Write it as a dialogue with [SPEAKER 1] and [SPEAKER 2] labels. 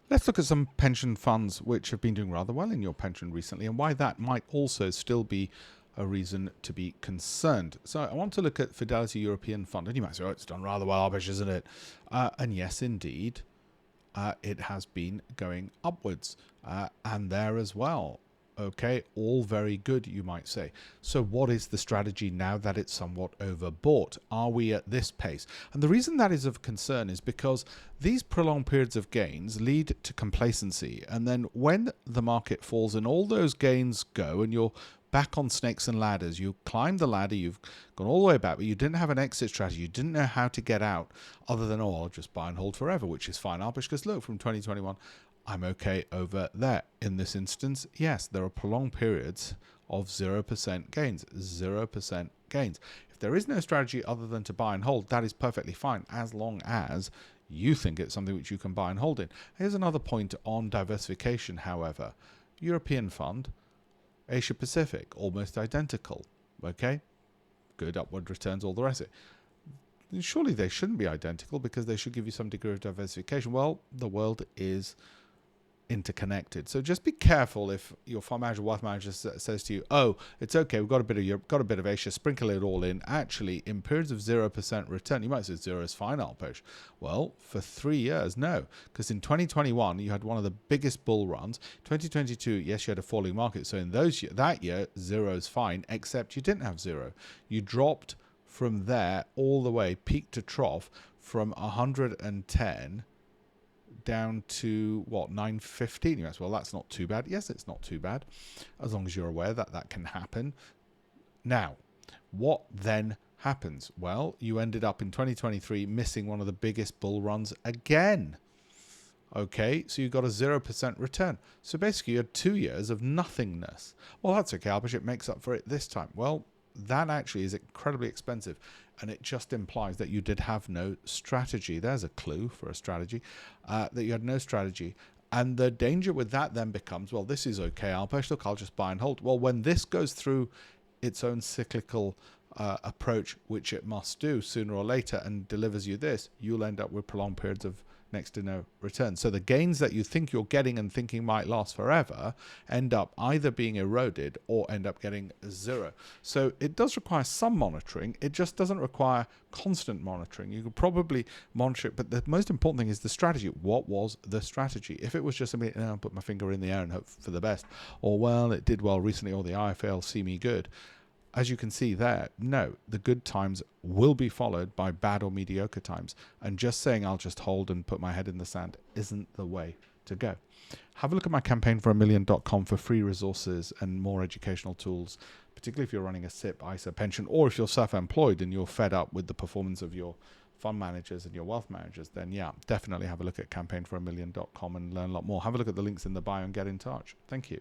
[SPEAKER 1] Let's look at some pension funds which have been doing rather well in your pension recently and why that might also still be a reason to be concerned. So I want to look at Fidelity European Fund. And you might say, oh, it's done rather well, Alpesh, isn't it? And yes, indeed, it has been going upwards. And there as well. Okay, all very good, you might say. So what is the strategy now that it's somewhat overbought? Are we at this pace? And the reason that is of concern is because these prolonged periods of gains lead to complacency. And then when the market falls and all those gains go and you're back on snakes and ladders, you climbed the ladder, you've gone all the way back, but you didn't have an exit strategy. You didn't know how to get out other than, oh, I'll just buy and hold forever, which is fine, Alpesh, because look, from 2021, I'm okay over there. In this instance, yes, there are prolonged periods of 0% gains, 0% gains. If there is no strategy other than to buy and hold, that is perfectly fine as long as you think it's something which you can buy and hold in. Here's another point on diversification, however. European fund, Asia Pacific, almost identical. Okay, good upward returns, all the rest of it. Surely they shouldn't be identical because they should give you some degree of diversification. Well, the world is interconnected. So just be careful if your fund manager, wealth manager says to you, oh, it's okay, we've got a bit of Europe, got a bit of Asia, sprinkle it all in. Actually, in periods of 0% return, you might say 0 is fine, Alpesh. Well, for 3 years, no. Because in 2021, you had one of the biggest bull runs. 2022, yes, you had a falling market. So in that year, 0 is fine, except you didn't have 0. You dropped from there all the way, peak to trough, from 110 down to what, 915. Yes, well, that's not too bad. Yes, it's not too bad, as long as you're aware that that can happen. Now, what then happens? Well, you ended up in 2023 missing one of the biggest bull runs again. Okay, so you got a 0% return. So basically you had 2 years of nothingness. Well, that's okay, Alpesh, it makes up for it this time. Well, that actually is incredibly expensive, and it just implies that you did have no strategy. There's a clue for a strategy, that you had no strategy. And the danger with that then becomes, well, this is okay, Alpesh, look, I'll just buy and hold. Well, when this goes through its own cyclical approach, which it must do sooner or later, and delivers you this, you'll end up with prolonged periods of next to no return. So the gains that you think you're getting and thinking might last forever end up either being eroded or end up getting 0. So it does require some monitoring. It just doesn't require constant monitoring. You could probably monitor it, but the most important thing is the strategy. What was the strategy? If it was just something, I'll put my finger in the air and hope for the best, or well, it did well recently, or the IFL see me good. As you can see there, no, the good times will be followed by bad or mediocre times. And just saying I'll just hold and put my head in the sand isn't the way to go. Have a look at my campaignforamillion.com for free resources and more educational tools, particularly if you're running a SIP, ISA, pension, or if you're self-employed and you're fed up with the performance of your fund managers and your wealth managers, then yeah, definitely have a look at campaignforamillion.com and learn a lot more. Have a look at the links in the bio and get in touch. Thank you.